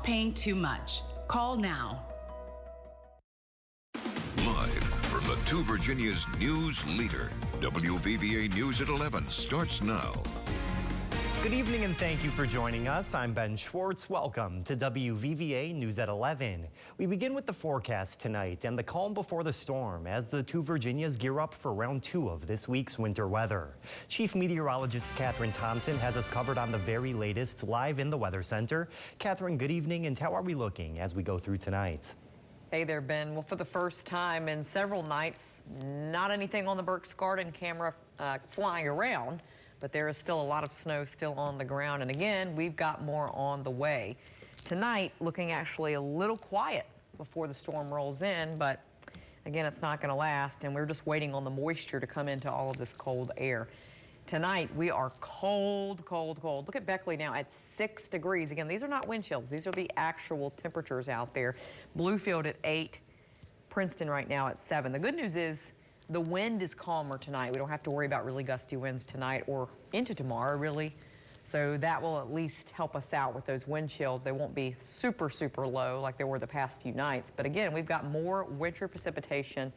Stop paying too much. Call now. Live from the Two Virginias news leader, WVVA News at 11 starts now. Good evening and thank you for joining us. I'm Ben Schwartz. Welcome to WVVA News at 11. We begin with the forecast tonight and the calm before the storm as the Two Virginias gear up for round 2 of this week's winter weather. Chief Meteorologist Catherine Thompson has us covered on the very latest live in the Weather Center. Catherine, good evening, and how are we looking as we go through tonight? Hey there, Ben. Well, for the first time in several nights, not anything on the Burke's Garden camera flying around, but there is still a lot of snow still on the ground. And again, we've got more on the way. Tonight, looking actually a little quiet before the storm rolls in, but again, it's not going to last. And we're just waiting on the moisture to come into all of this cold air. Tonight, we are cold, cold, cold. Look at Beckley now at 6 degrees. Again, these are not wind chills. These are the actual temperatures out there. Bluefield at 8, Princeton right now at 7. The good news is the wind is calmer tonight. We don't have to worry about really gusty winds tonight or into tomorrow, really. So that will at least help us out with those wind chills. They won't be super, super low like they were the past few nights. But again, we've got more winter precipitation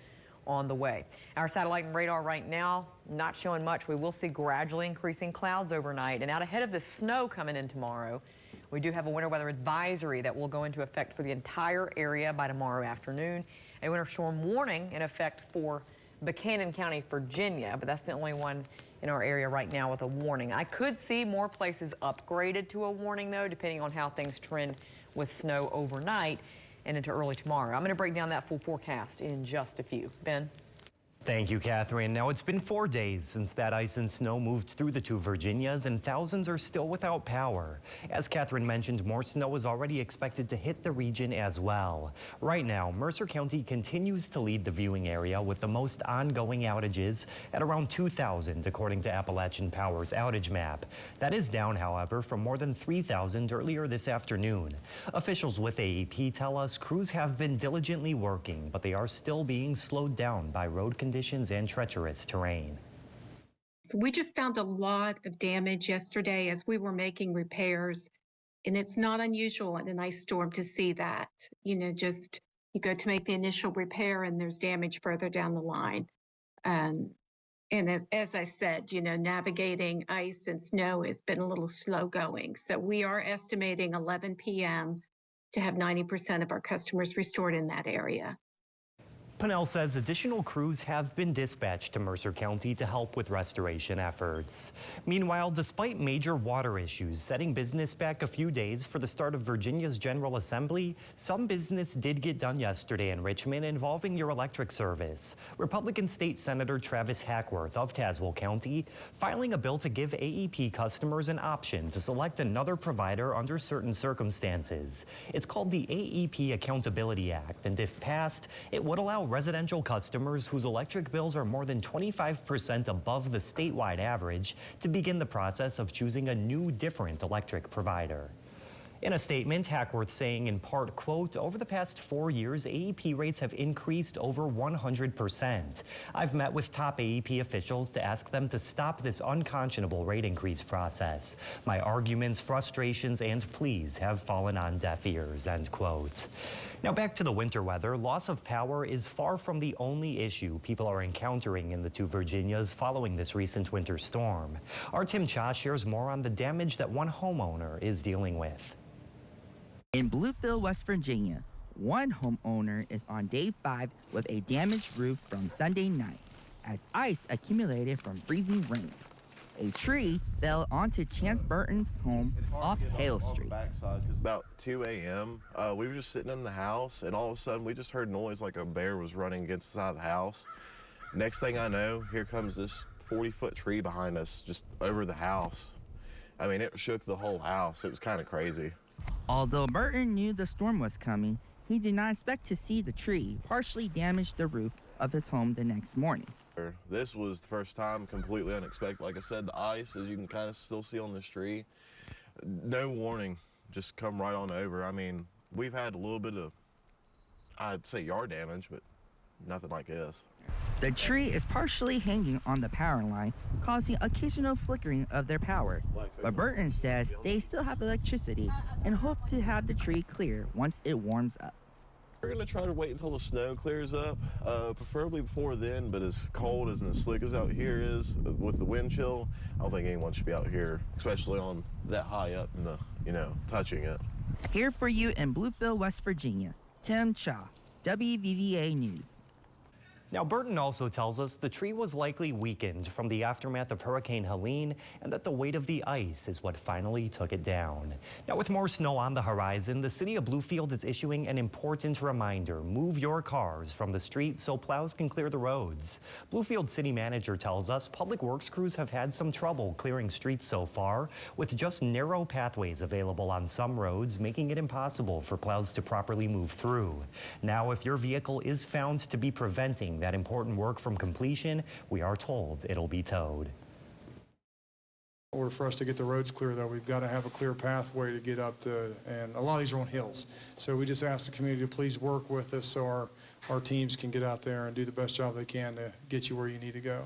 on the way. Our satellite and radar right now, not showing much. We will see gradually increasing clouds overnight. And out ahead of the snow coming in tomorrow, we do have a winter weather advisory that will go into effect for the entire area by tomorrow afternoon. A winter storm warning in effect for Buchanan County, Virginia, but that's the only one in our area right now with a warning. I could see more places upgraded to a warning, though, depending on how things trend with snow overnight and into early tomorrow. I'm going to break down that full forecast in just a few. Ben? Thank you, Catherine. Now, it's been 4 days since that ice and snow moved through the Two Virginias, and thousands are still without power. As Catherine mentioned, more snow is already expected to hit the region as well. Right now, Mercer County continues to lead the viewing area with the most ongoing outages at around 2,000, according to Appalachian Power's outage map. That is down, however, from more than 3,000 earlier this afternoon. Officials with AEP tell us crews have been diligently working, but they are still being slowed down by road conditions and treacherous terrain. So we just found a lot of damage yesterday as we were making repairs, and it's not unusual in an ice storm to see that. You know, just you go to make the initial repair and there's damage further down the line. And as I said, you know, navigating ice and snow has been a little slow going. So we are estimating 11 p.m. to have 90% of our customers restored in that area. Pennell says additional crews have been dispatched to Mercer County to help with restoration efforts. Meanwhile, despite major water issues setting business back a few days for the start of Virginia's General Assembly, some business did get done yesterday in Richmond involving your electric service. Republican State Senator Travis Hackworth of Tazewell County filing a bill to give AEP customers an option to select another provider under certain circumstances. It's called the AEP Accountability Act, and if passed, it would allow residential customers whose electric bills are more than 25% above the statewide average to begin the process of choosing a new, different electric provider. In a statement, Hackworth saying in part, quote, over the past 4 years, AEP rates have increased over 100%. I've met with top AEP officials to ask them to stop this unconscionable rate increase process. My arguments, frustrations, and pleas have fallen on deaf ears, end quote. Now back to the winter weather. Loss of power is far from the only issue people are encountering in the Two Virginias following this recent winter storm. Our Tim Cha shares more on the damage that one homeowner is dealing with. In Bluefield, West Virginia, one homeowner is on day 5 with a damaged roof from Sunday night as ice accumulated from freezing rain. A tree fell onto Chance Burton's home off Hale Street. About 2 a.m., we were just sitting in the house, and all of a sudden we just heard noise like a bear was running against the side of the house. Next thing I know, here comes this 40-foot tree behind us, just over the house. I mean, it shook the whole house. It was kind of crazy. Although Burton knew the storm was coming, he did not expect to see the tree partially damage the roof of his home the next morning. This was the first time completely unexpected. Like I said, the ice, as you can kind of still see on this tree, no warning, just come right on over. I mean, we've had a little bit of, I'd say, yard damage, but nothing like this. The tree is partially hanging on the power line, causing occasional flickering of their power. But Burton says they still have electricity and hope to have the tree clear once it warms up. We're gonna try to wait until the snow clears up, preferably before then, but as cold as and as slick as out here is, with the wind chill, I don't think anyone should be out here, especially on that high up and touching it. Here for you in Bluefield, West Virginia, Tim Cha, WVVA News. Now, Burton also tells us the tree was likely weakened from the aftermath of Hurricane Helene and that the weight of the ice is what finally took it down. Now, with more snow on the horizon, the city of Bluefield is issuing an important reminder. Move your cars from the street so plows can clear the roads. Bluefield city manager tells us public works crews have had some trouble clearing streets so far, with just narrow pathways available on some roads, making it impossible for plows to properly move through. Now, if your vehicle is found to be preventing that important work from completion, we are told it'll be towed. In order for us to get the roads clear, though, we've got to have a clear pathway to get up to, and a lot of these are on hills. So we just ask the community to please work with us so our teams can get out there and do the best job they can to get you where you need to go.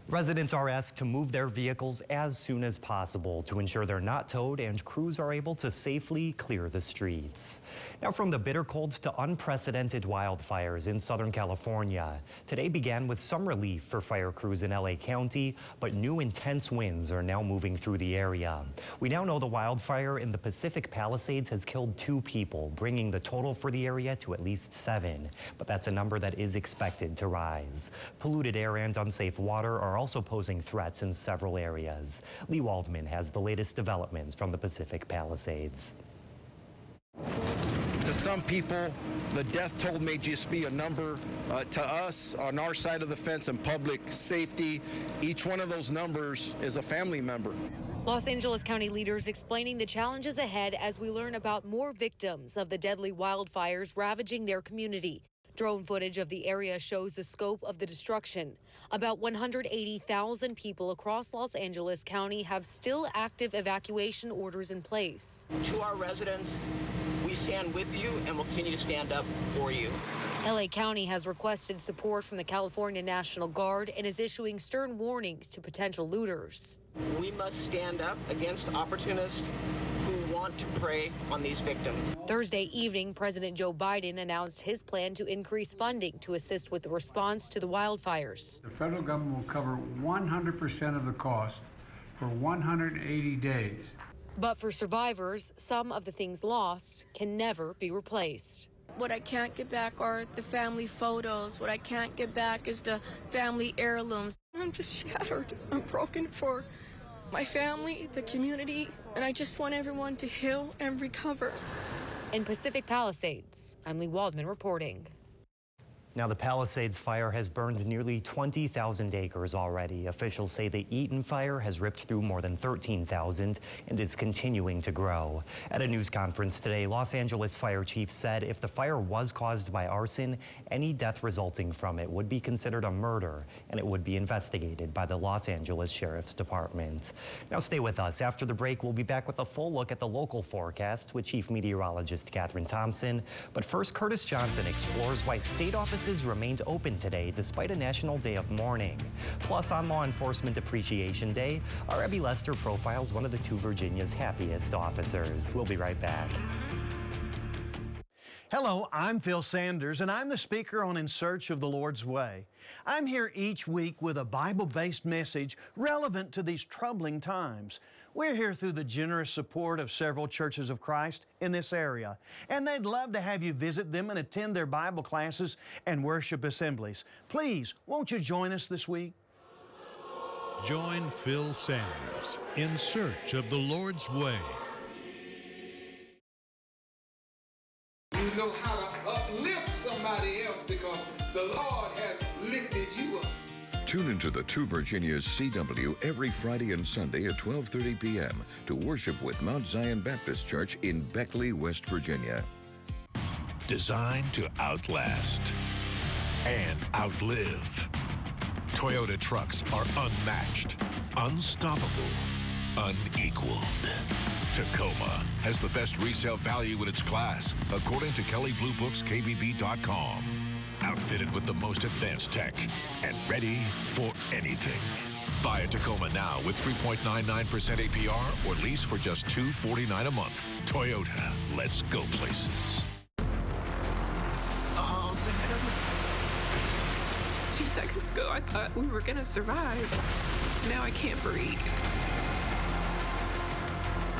Residents are asked to move their vehicles as soon as possible to ensure they're not towed and crews are able to safely clear the streets. Now, from the bitter cold to unprecedented wildfires in Southern California, today began with some relief for fire crews in LA County, but new intense winds are now moving through the area. We now know the wildfire in the Pacific Palisades has killed 2 people, bringing the total for the area to at least 7. But that's a number that is expected to rise. Polluted air and unsafe water are also posing threats in several areas. Lee Waldman has the latest developments from the Pacific Palisades. To some people, the death toll may just be a number. To us, on our side of the fence and public safety, each one of those numbers is a family member. Los Angeles County leaders explaining the challenges ahead as we learn about more victims of the deadly wildfires ravaging their community. Drone footage of the area shows the scope of the destruction. About 180,000 people across Los Angeles County have still active evacuation orders in place. To our residents, we stand with you and will continue to stand up for you. LA County has requested support from the California National Guard and is issuing stern warnings to potential looters. We must stand up against opportunists who want to prey on these victims. Thursday evening, President Joe Biden announced his plan to increase funding to assist with the response to the wildfires. The federal government will cover 100% of the cost for 180 days. But for survivors, some of the things lost can never be replaced. What I can't get back are the family photos. What I can't get back is the family heirlooms. I'm just shattered. I'm broken for my family, the community, and I just want everyone to heal and recover. In Pacific Palisades, I'm Lee Waldman reporting. Now, the Palisades fire has burned nearly 20,000 acres already. Officials say the Eaton fire has ripped through more than 13,000 and is continuing to grow. At a news conference today, Los Angeles Fire Chief said if the fire was caused by arson, any death resulting from it would be considered a murder and it would be investigated by the Los Angeles Sheriff's Department. Now, stay with us. After the break, we'll be back with a full look at the local forecast with Chief Meteorologist Catherine Thompson. But first, Curtis Johnson explores why state offices remained open today despite a national day of mourning. Plus, on Law Enforcement Appreciation Day, our Abby Lester profiles one of the 2 Virginia's happiest officers. We'll be right back. Hello, I'm Phil Sanders, and I'm the speaker on In Search of the Lord's Way. I'm here each week with a Bible-based message relevant to these troubling times. We're here through the generous support of several churches of Christ in this area, and they'd love to have you visit them and attend their Bible classes and worship assemblies. Please, won't you join us this week? Join Phil Sanders in Search of the Lord's Way. You know how to uplift somebody else because the Lord has lifted you up. Tune into the 2 Virginia's CW every Friday and Sunday at 12:30 p.m. to worship with Mount Zion Baptist Church in Beckley, West Virginia. Designed to outlast and outlive. Toyota trucks are unmatched, unstoppable, unequaled. Tacoma has the best resale value in its class, according to Kelley Blue Book's KBB.com. outfitted with the most advanced tech and ready for anything. Buy a Tacoma now with 3.99% APR or lease for just $249 a month. Toyota, let's go places. Oh, man. 2 seconds ago, I thought we were going to survive. Now I can't breathe.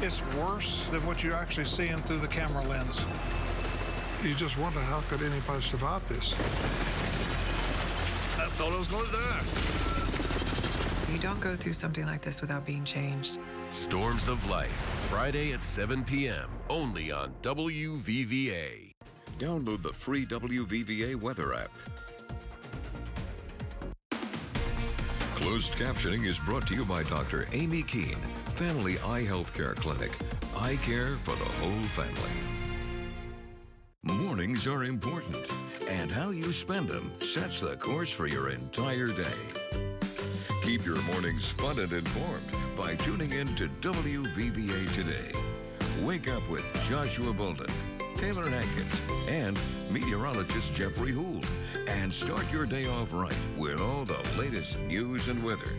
It's worse than what you're actually seeing through the camera lens. You just wonder, how could anybody survive this? I thought I was going to die. You don't go through something like this without being changed. Storms of Life, Friday at 7 p.m., only on WVVA. Download the free WVVA weather app. Closed captioning is brought to you by Dr. Amy Keene, Family Eye Health Care Clinic. Eye care for the whole family. Mornings are important, and how you spend them sets the course for your entire day. Keep your mornings fun and informed by tuning in to WVVA Today. Wake up with Joshua Bolden, Taylor Hankins, and meteorologist Jeffrey Houle. And start your day off right with all the latest news and weather.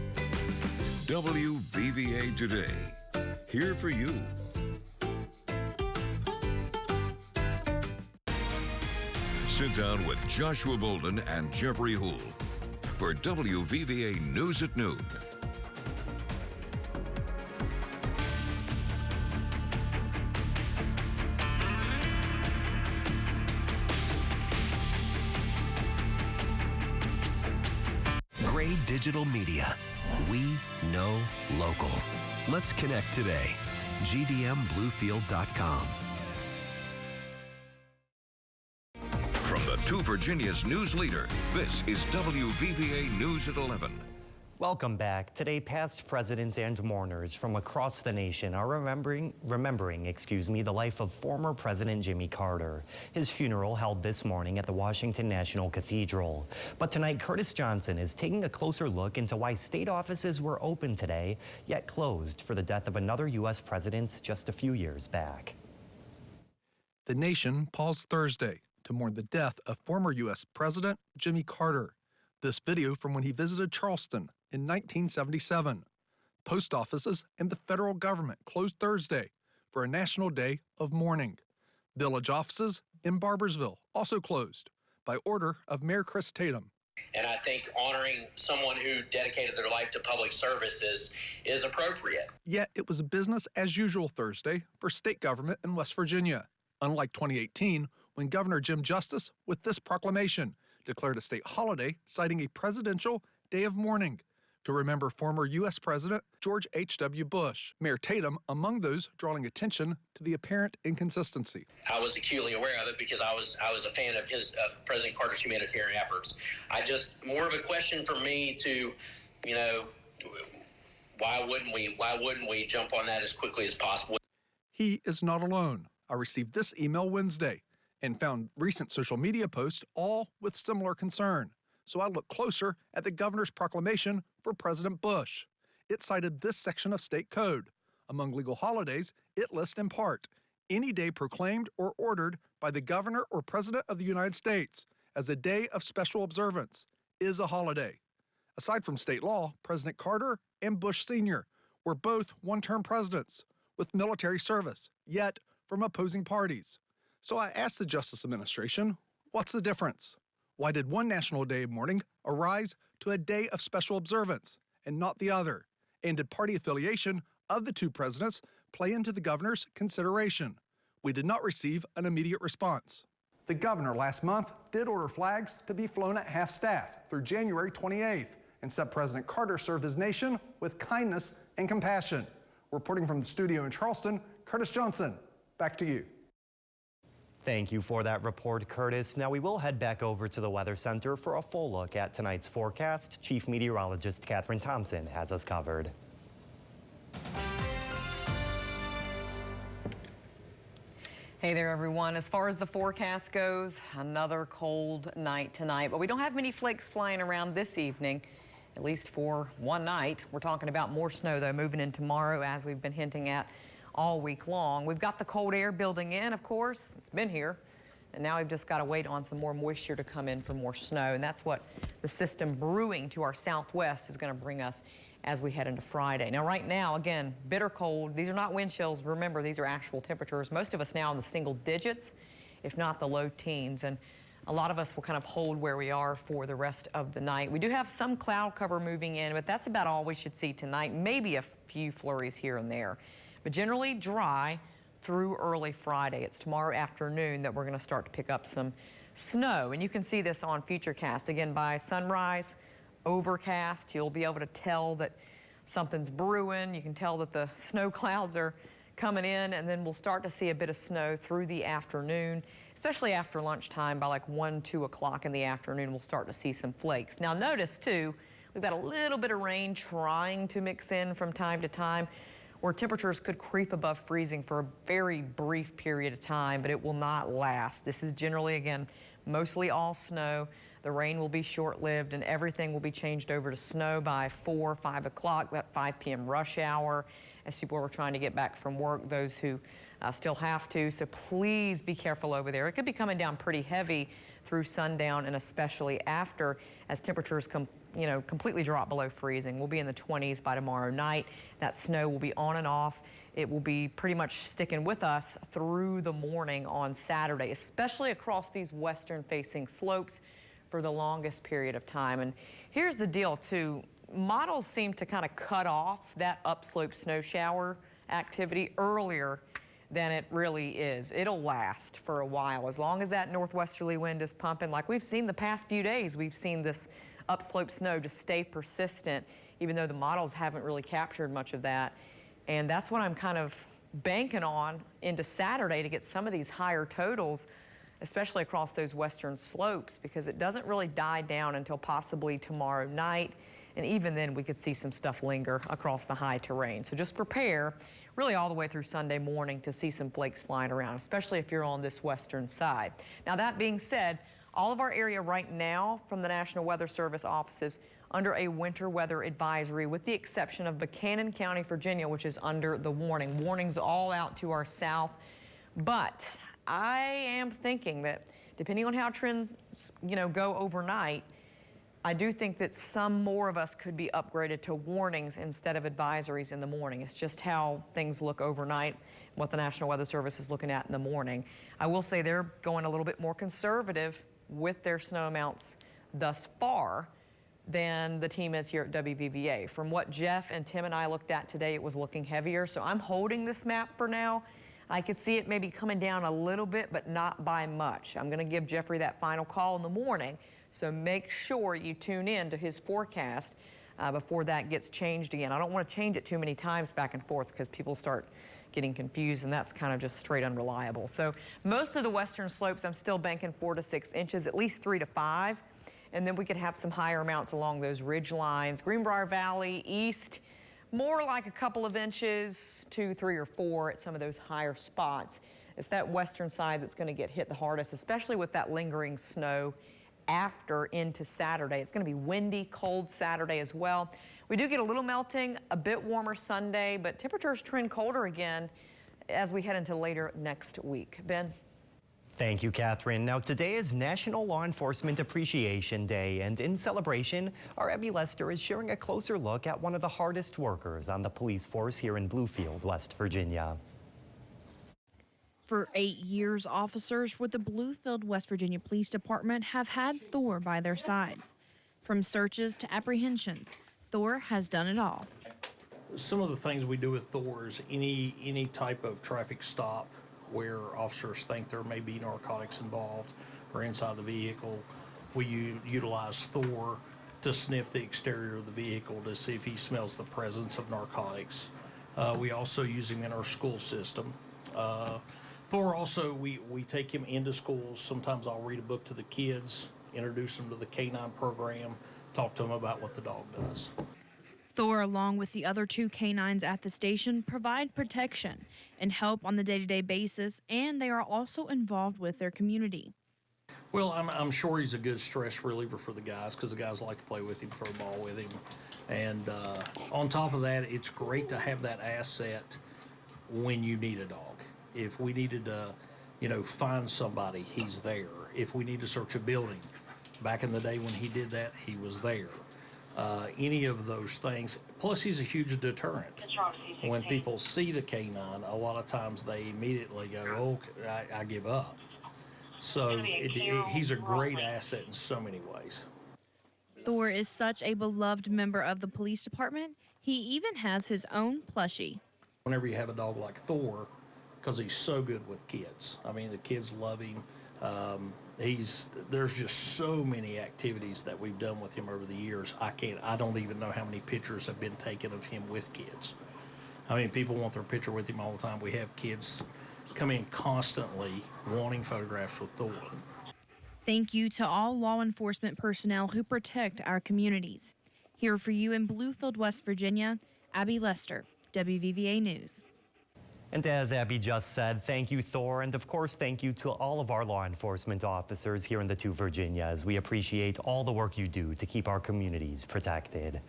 WVVA Today, here for you. Sit down with Joshua Bolden and Jeffrey Houle for WVVA News at Noon. Gray Digital Media. We know local. Let's connect today. GDMBluefield.com. From the Two Virginias news leader, this is WVVA News at 11. Welcome back. Today, past presidents and mourners from across the nation are remembering the life of former President Jimmy Carter. His funeral held this morning at the Washington National Cathedral. But tonight, Curtis Johnson is taking a closer look into why state offices were open today, yet closed for the death of another U.S. president just a few years back. The nation paused Thursday to mourn the death of former U.S. President Jimmy Carter. This video from when he visited Charleston in 1977. Post offices and the federal government closed Thursday for a national day of mourning. Village offices in Barbersville also closed by order of Mayor Chris Tatum. And I think honoring someone who dedicated their life to public services is appropriate. Yet it was business as usual Thursday for state government in West Virginia. Unlike 2018, when Governor Jim Justice, with this proclamation, declared a state holiday, citing a presidential day of mourning to remember former U.S. President George H.W. Bush. Mayor Tatum among those drawing attention to the apparent inconsistency. I was acutely aware of it because I was a fan of his President Carter's humanitarian efforts. More of a question for me to, why wouldn't we jump on that as quickly as possible? He is not alone. I received this email Wednesday and found recent social media posts all with similar concern. So I looked closer at the governor's proclamation for President Bush. It cited this section of state code. Among legal holidays, it lists in part, any day proclaimed or ordered by the governor or president of the United States as a day of special observance is a holiday. Aside from state law, President Carter and Bush Sr. were both one-term presidents with military service, yet from opposing parties. So I asked the Justice Administration, what's the difference? Why did one national day of mourning arise to a day of special observance and not the other? And did party affiliation of the two presidents play into the governor's consideration? We did not receive an immediate response. The governor last month did order flags to be flown at half-staff through January 28th and said President Carter served his nation with kindness and compassion. Reporting from the studio in Charleston, Curtis Johnson, back to you. Thank you for that report, Curtis. Now we will head back over to the Weather Center for a full look at tonight's forecast. Chief Meteorologist Catherine Thompson has us covered. Hey there, everyone. As far as the forecast goes, another cold night tonight, but we don't have many flakes flying around this evening, at least for one night. We're talking about more snow, though, moving in tomorrow, as we've been hinting at all week long. We've got the cold air building in, of course. It's been here. And now we've just got to wait on some more moisture to come in for more snow. And that's what the system brewing to our southwest is going to bring us as we head into Friday. Now, right now, again, bitter cold. These are not wind chills. Remember, these are actual temperatures. Most of us now in the single digits, if not the low teens. And a lot of us will kind of hold where we are for the rest of the night. We do have some cloud cover moving in, but that's about all we should see tonight. Maybe a few flurries here and there, but generally dry through early Friday. It's tomorrow afternoon that we're going to start to pick up some snow. And you can see this on Futurecast. Again, by sunrise, overcast. You'll be able to tell that something's brewing. You can tell that the snow clouds are coming in, and then we'll start to see a bit of snow through the afternoon, especially after lunchtime. By like 1, 2 o'clock in the afternoon, we'll start to see some flakes. Now notice too, we've got a little bit of rain trying to mix in from time to time, where temperatures could creep above freezing for a very brief period of time, but it will not last. This is generally, again, mostly all snow. The rain will be short-lived, and everything will be changed over to snow by 4, 5 o'clock, that 5 p.m. rush hour, as people are trying to get back from work, those who still have to. So please be careful over there. It could be coming down pretty heavy through sundown, and especially after, as temperatures completely drop below freezing. We'll be in the 20s by tomorrow night. That snow will be on and off. It will be pretty much sticking with us through the morning on Saturday, especially across these western-facing slopes for the longest period of time. And here's the deal too. Models seem to kind of cut off that upslope snow shower activity earlier than it really is. It'll last for a while. As long as that northwesterly wind is pumping, like we've seen the past few days, we've seen this upslope snow just stay persistent, even though the models haven't really captured much of that. And that's what I'm kind of banking on into Saturday to get some of these higher totals, especially across those western slopes, because it doesn't really die down until possibly tomorrow night. And even then, we could see some stuff linger across the high terrain. So just prepare really all the way through Sunday morning to see some flakes flying around, especially if you're on this western side. Now, that being said, all of our area right now from the National Weather Service offices under a winter weather advisory, with the exception of Buchanan County, Virginia, which is under the warning. Warnings all out to our south. But I am thinking that depending on how trends, go overnight, I do think that some more of us could be upgraded to warnings instead of advisories in the morning. It's just how things look overnight, what the National Weather Service is looking at in the morning. I will say they're going a little bit more conservative with their snow amounts thus far than the team is here at WVVA. From what Jeff and Tim and I looked at today, it was looking heavier. So I'm holding this map for now. I could see it maybe coming down a little bit, but not by much. I'm going to give Jeffrey that final call in the morning. So make sure you tune in to his forecast before that gets changed again. I don't want to change it too many times back and forth because people start getting confused, and that's kind of just straight unreliable. So most of the western slopes, I'm still banking 4 to 6 inches, at least 3 to 5. And then we could have some higher amounts along those ridge lines. Greenbrier Valley, east, more like a couple of inches, 2, 3, or 4 at some of those higher spots. It's that western side that's going to get hit the hardest, especially with that lingering snow after into Saturday. It's going to be windy, cold Saturday as well. We do get a little melting, a bit warmer Sunday, but temperatures trend colder again as we head into later next week. Ben? Thank you, Catherine. Now, today is National Law Enforcement Appreciation Day, and in celebration, our Abby Lester is sharing a closer look at one of the hardest workers on the police force here in Bluefield, West Virginia. For 8 years, officers with the Bluefield, West Virginia Police Department have had Thor by their sides. From searches to apprehensions, Thor has done it all. Some of the things we do with Thor is any type of traffic stop where officers think there may be narcotics involved or inside the vehicle, we utilize Thor to sniff the exterior of the vehicle to see if he smells the presence of narcotics. We also use him in our school system. Thor also, we take him into schools. Sometimes I'll read a book to the kids, introduce them to the K9 program, talk to them about what the dog does. Thor, along with the other 2 canines at the station, provide protection and help on the day-to-day basis, and they are also involved with their community. Well, I'm sure he's a good stress reliever for the guys because the guys like to play with him, throw a ball with him. And on top of that, it's great to have that asset when you need a dog. If we needed to, find somebody, he's there. If we need to search a building, back in the day when he did that, he was there. Any of those things. Plus, he's a huge deterrent. When people see the canine, a lot of times they immediately go, "Oh, I give up." So he's a great asset in so many ways. Thor is such a beloved member of the police department, he even has his own plushie. Whenever you have a dog like Thor, because he's so good with kids. I mean, the kids love him. There's just so many activities that we've done with him over the years. I don't even know how many pictures have been taken of him with kids. I mean, people want their picture with him all the time. We have kids come in constantly wanting photographs with Thor. Thank you to all law enforcement personnel who protect our communities. Here for you in Bluefield, West Virginia, Abby Lester, WVVA News. And as Abby just said, thank you, Thor, and of course, thank you to all of our law enforcement officers here in the two Virginias. We appreciate all the work you do to keep our communities protected.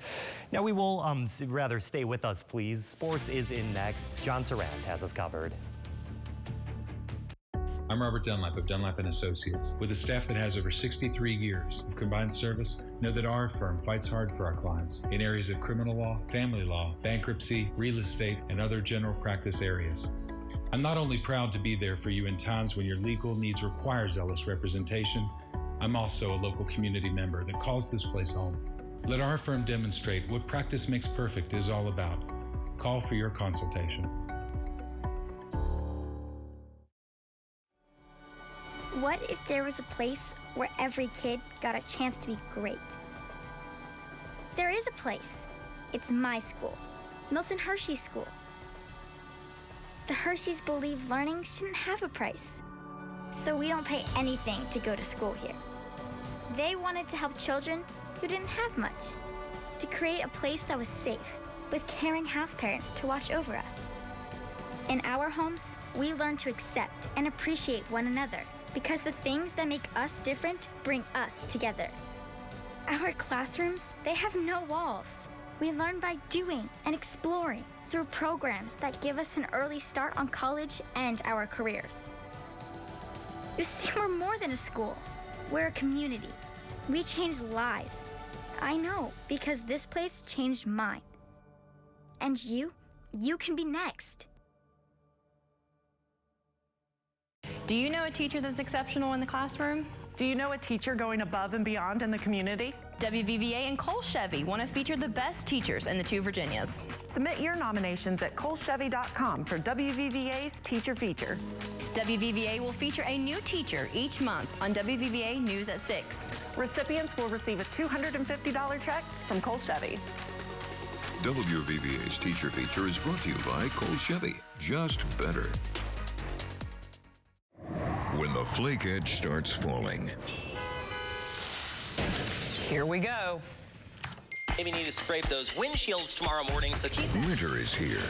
Now we will rather stay with us, please. Sports is in next. John Surratt has us covered. I'm Robert Dunlap of Dunlap & Associates. With a staff that has over 63 years of combined service, know that our firm fights hard for our clients in areas of criminal law, family law, bankruptcy, real estate, and other general practice areas. I'm not only proud to be there for you in times when your legal needs require zealous representation, I'm also a local community member that calls this place home. Let our firm demonstrate what practice makes perfect is all about. Call for your consultation. What if there was a place where every kid got a chance to be great? There is a place. It's my school, Milton Hershey School. The Hersheys believe learning shouldn't have a price, so we don't pay anything to go to school here. They wanted to help children who didn't have much, to create a place that was safe, with caring house parents to watch over us. In our homes, we learn to accept and appreciate one another, because the things that make us different bring us together. Our classrooms, they have no walls. We learn by doing and exploring through programs that give us an early start on college and our careers. You see, we're more than a school. We're a community. We change lives. I know, because this place changed mine. And you can be next. Do you know a teacher that's exceptional in the classroom? Do you know a teacher going above and beyond in the community? WVVA and Cole Chevy want to feature the best teachers in the two Virginias. Submit your nominations at colechevy.com for WVVA's Teacher Feature. WVVA will feature a new teacher each month on WVVA News at 6. Recipients will receive a $250 check from Cole Chevy. WVVA's Teacher Feature is brought to you by Cole Chevy. Just better. When the flake edge starts falling. Here we go. Maybe need to scrape those windshields tomorrow morning, so keep... Winter is here.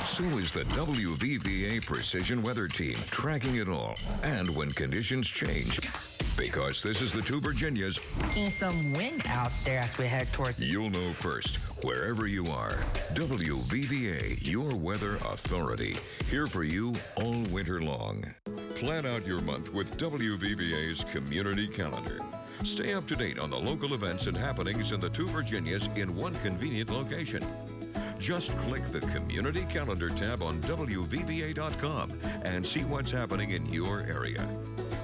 So is the WVVA Precision Weather Team, tracking it all. And when conditions change, because this is the two Virginias. Getting some wind out there as we head towards... You'll know first, wherever you are. WVVA, your weather authority. Here for you all winter long. Plan out your month with WVVA's Community Calendar. Stay up to date on the local events and happenings in the two Virginias in one convenient location. Just click the Community Calendar tab on WVVA.com and see what's happening in your area.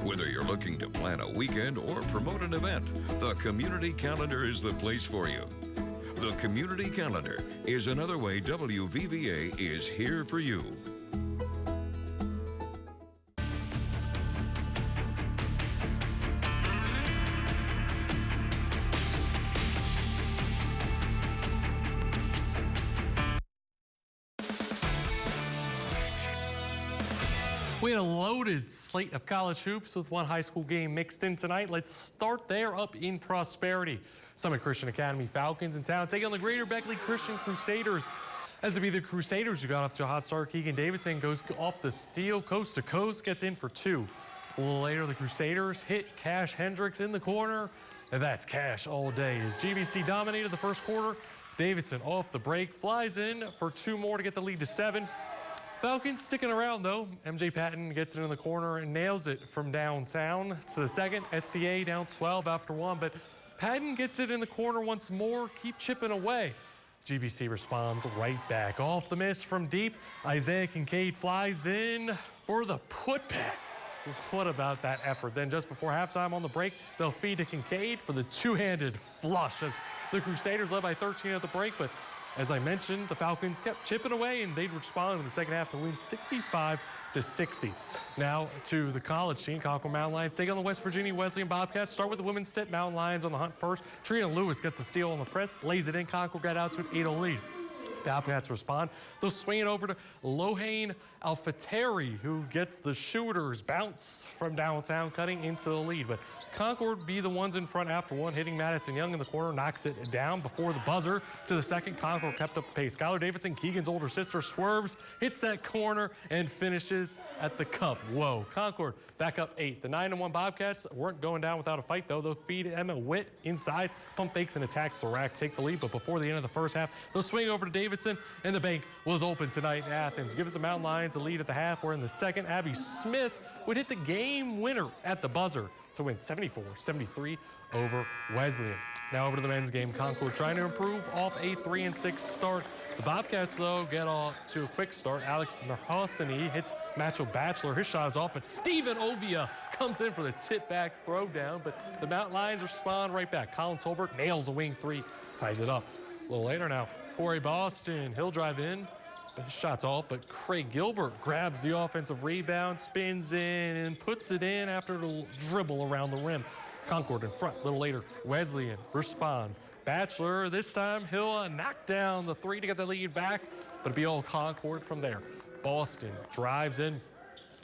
Whether you're looking to plan a weekend or promote an event, the Community Calendar is the place for you. The Community Calendar is another way WVVA is here for you. We had a loaded slate of college hoops with one high school game mixed in tonight. Let's start there up in Prosperity. Summit Christian Academy Falcons in town taking on the Greater Beckley Christian Crusaders. As it be the Crusaders who got off to a hot start, Keegan Davidson goes off the steal, coast to coast, gets in for two. A little later, the Crusaders hit Cash Hendricks in the corner, and that's Cash all day. As GVC dominated the first quarter, Davidson off the break, flies in for two more to get the lead to 7. Falcons sticking around, though. MJ Patton gets it in the corner and nails it from downtown to the second. SCA down 12 after one, but Patton gets it in the corner once more, keep chipping away. GBC responds right back. Off the miss from deep, Isaiah Kincaid flies in for the putback. What about that effort? Then just before halftime on the break, they'll feed to Kincaid for the two-handed flush as the Crusaders led by 13 at the break, but as I mentioned, the Falcons kept chipping away and they'd respond in the second half to win 65-60. Now to the college team, Concord Mountain Lions take on the West Virginia Wesleyan Bobcats. Start with the women's tip. Mountain Lions on the hunt first. Trina Lewis gets the steal on the press, lays it in. Concord got out to an 8-0 lead. Bobcats respond. They'll swing it over to Lohane Alfateri, who gets the shooters bounce from downtown, cutting into the lead. But Concord be the ones in front after one, hitting Madison Young in the corner, knocks it down before the buzzer to the second. Concord kept up the pace. Skylar Davidson, Keegan's older sister, swerves, hits that corner, and finishes at the cup. Whoa, Concord back up 8. The 9-1 Bobcats weren't going down without a fight, though. They'll feed Emma Witt inside, pump fakes and attacks the rack, take the lead. But before the end of the first half, they'll swing over to Davidson, and the bank was open tonight in Athens. Gives the Mountain Lions a lead at the half, where in the second, Abby Smith would hit the game winner at the buzzer to win 74-73 over Wesleyan. Now over to the men's game. Concord trying to improve off a 3-6 start. The Bobcats, though, get off to a quick start. Alex Narhasani hits Matchel Batchelor. His shot is off, but Steven Ovia comes in for the tip-back throw-down. But the Mountain Lions respond right back. Colin Tolbert nails a wing three, ties it up. A little later now, Corey Boston, he'll drive in. His shot's off, but Craig Gilbert grabs the offensive rebound, spins in, and puts it in after a dribble around the rim. Concord in front. A little later, Wesleyan responds. Batchelor, this time he'll knock down the three to get the lead back, but it'll be all Concord from there. Boston drives in.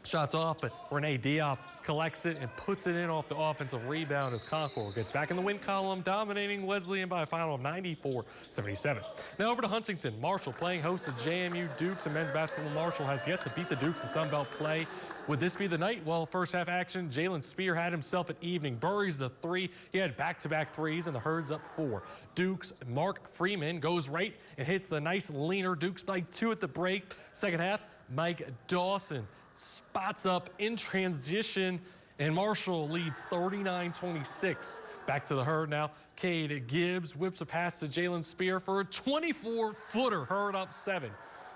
Shots off, but Renee Diop collects it and puts it in off the offensive rebound as Concord gets back in the win column, dominating Wesleyan by a final of 94-77. Now over to Huntington. Marshall playing host to JMU Dukes, and men's basketball Marshall has yet to beat the Dukes in Sun Belt play. Would this be the night? Well, first half action, Jalen Spear had himself an evening. Buries the three. He had back-to-back threes, and the Herds up 4. Dukes, Mark Freeman goes right and hits the nice leaner. Dukes by 2 at the break. Second half, Mike Dawson spots up in transition, and Marshall leads 39-26. Back to the Herd now. Cade Gibbs whips a pass to Jalen Spear for a 24-footer. Herd up 7.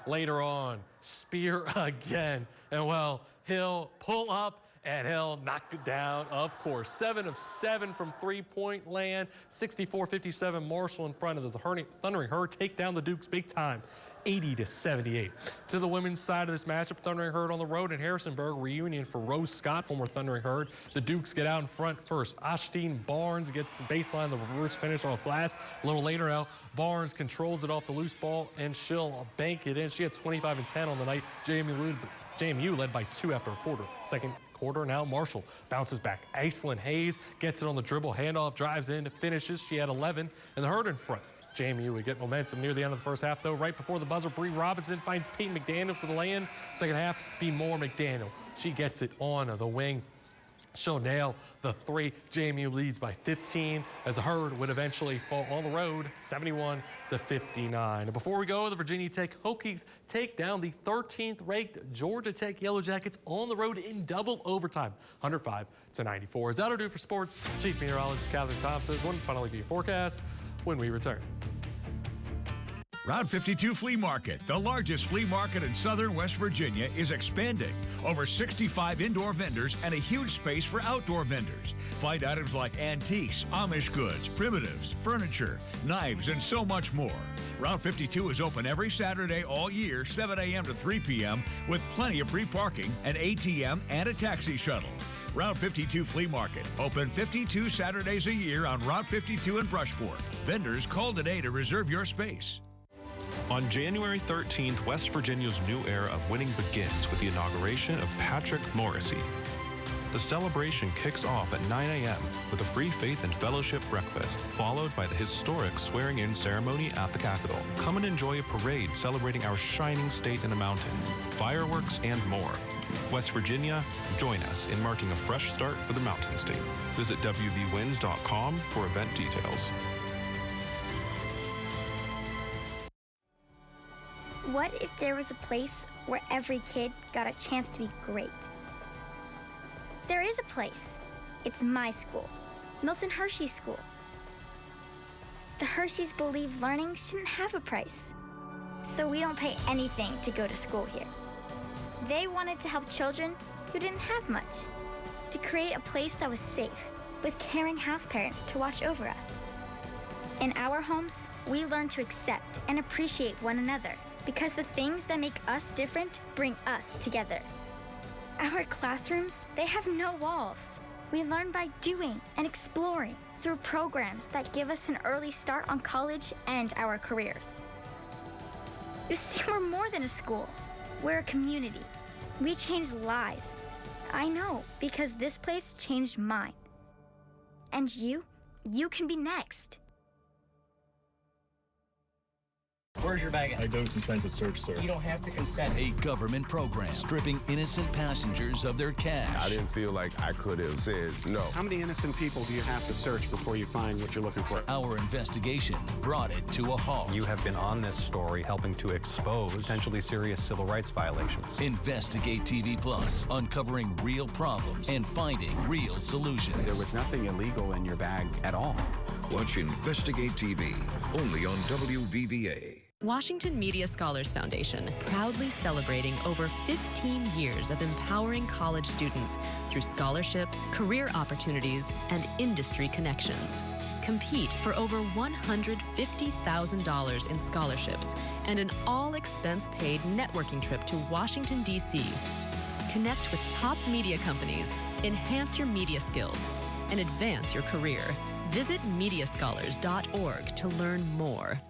Later on, Spear again, and well, he'll pull up and he'll knock it down, of course. 7 of 7 from three-point land. 64-57 Marshall in front of the Thundering Herd take down the Dukes big time. 80-78. To the women's side of this matchup, Thundering Herd on the road in Harrisonburg. Reunion for Rose Scott, former Thundering Herd. The Dukes get out in front first. Ashtine Barnes gets the baseline, the reverse finish off glass. A little later now, Barnes controls it off the loose ball, and she'll bank it in. She had 25 and 10 on the night. JMU led by 2 after a quarter. Second quarter now, Marshall bounces back. Aislinn Hayes gets it on the dribble, handoff, drives in, finishes. She had 11, and the Herd in front. JMU would get momentum near the end of the first half, though. Right before the buzzer, Bree Robinson finds Peyton McDaniel for the lay-in. Second half, B. Moore McDaniel. She gets it on the wing. She'll nail the 3. JMU leads by 15 as the Herd would eventually fall on the road 71-59. And before we go, the Virginia Tech Hokies take down the 13th ranked Georgia Tech Yellow Jackets on the road in double overtime, 105-94. Is that our do for sports? Chief Meteorologist Catherine Thompson says one final review forecast when we return. Route 52 Flea Market, the largest flea market in southern West Virginia, is expanding. Over 65 indoor vendors and a huge space for outdoor vendors. Find items like antiques, Amish goods, primitives, furniture, knives, and so much more. Route 52 is open every Saturday all year, 7 a.m. to 3 p.m., with plenty of free parking, an ATM, and a taxi shuttle. Route 52 Flea Market, open 52 Saturdays a year on Route 52 in Brushfork. Vendors, call today to reserve your space. On January 13th, West Virginia's new era of winning begins with the inauguration of Patrick Morrissey. The celebration kicks off at 9 a.m. with a free faith and fellowship breakfast, followed by the historic swearing-in ceremony at the Capitol. Come and enjoy a parade celebrating our shining state in the mountains, fireworks, and more. West Virginia, join us in marking a fresh start for the Mountain State. Visit WVWins.com for event details. What if there was a place where every kid got a chance to be great. There is a place. It's my school, Milton Hershey School. The Hersheys believe learning shouldn't have a price, so we don't pay anything to go to school here. They wanted to help children who didn't have much, to create a place that was safe, with caring house parents to watch over us. In our homes, we learn to accept and appreciate one another, because the things that make us different bring us together. Our classrooms, they have no walls. We learn by doing and exploring through programs that give us an early start on college and our careers. You see, we're more than a school. We're a community. We change lives. I know, because this place changed mine. And you can be next. Where's your bag at? I don't consent to search, sir. You don't have to consent. A government program stripping innocent passengers of their cash. I didn't feel like I could have said no. How many innocent people do you have to search before you find what you're looking for? Our investigation brought it to a halt. You have been on this story helping to expose potentially serious civil rights violations. Investigate TV Plus, uncovering real problems and finding real solutions. There was nothing illegal in your bag at all. Watch Investigate TV, only on WVVA. Washington Media Scholars Foundation, proudly celebrating over 15 years of empowering college students through scholarships, career opportunities, and industry connections. Compete for over $150,000 in scholarships and an all-expense-paid networking trip to Washington, D.C. Connect with top media companies, enhance your media skills, and advance your career. Visit mediascholars.org to learn more.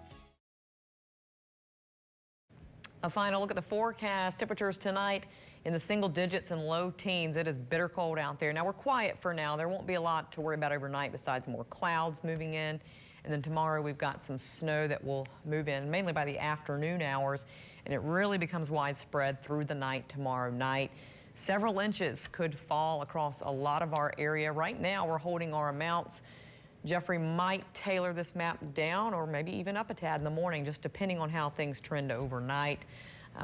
A final look at the forecast. Temperatures tonight in the single digits and low teens. It is bitter cold out there. Now, we're quiet for now. There won't be a lot to worry about overnight besides more clouds moving in. And then tomorrow we've got some snow that will move in mainly by the afternoon hours. And it really becomes widespread through the night tomorrow night. Several inches could fall across a lot of our area. Right now, we're holding our amounts. Jeffrey might tailor this map down or maybe even up a tad in the morning, just depending on how things trend overnight.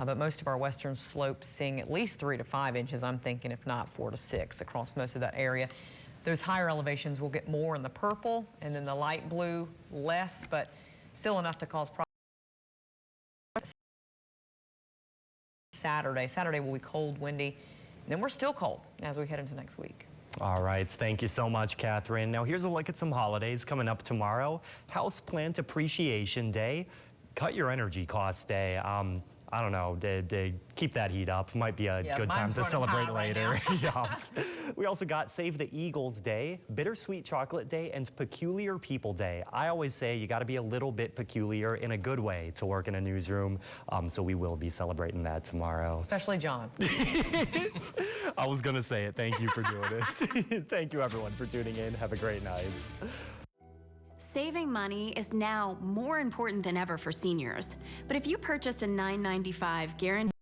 But most of our western slopes seeing at least 3 to 5 inches, I'm thinking, if not 4 to 6 across most of that area. Those higher elevations will get more in the purple and then the light blue less, but still enough to cause problems. Saturday will be cold, windy, and then we're still cold as we head into next week. All right, thank you so much, Catherine. Now here's a look at some holidays coming up tomorrow. Houseplant Appreciation Day, Cut Your Energy Costs Day. I don't know, keep that heat up. Might be a good time to celebrate later. Yeah. We also got Save the Eagles Day, Bittersweet Chocolate Day, and Peculiar People Day. I always say you got to be a little bit peculiar in a good way to work in a newsroom, so we will be celebrating that tomorrow. Especially John. I was going to say it. Thank you for doing it. Thank you, everyone, for tuning in. Have a great night. Saving money is now more important than ever for seniors. But if you purchased a $9.95 guaranteed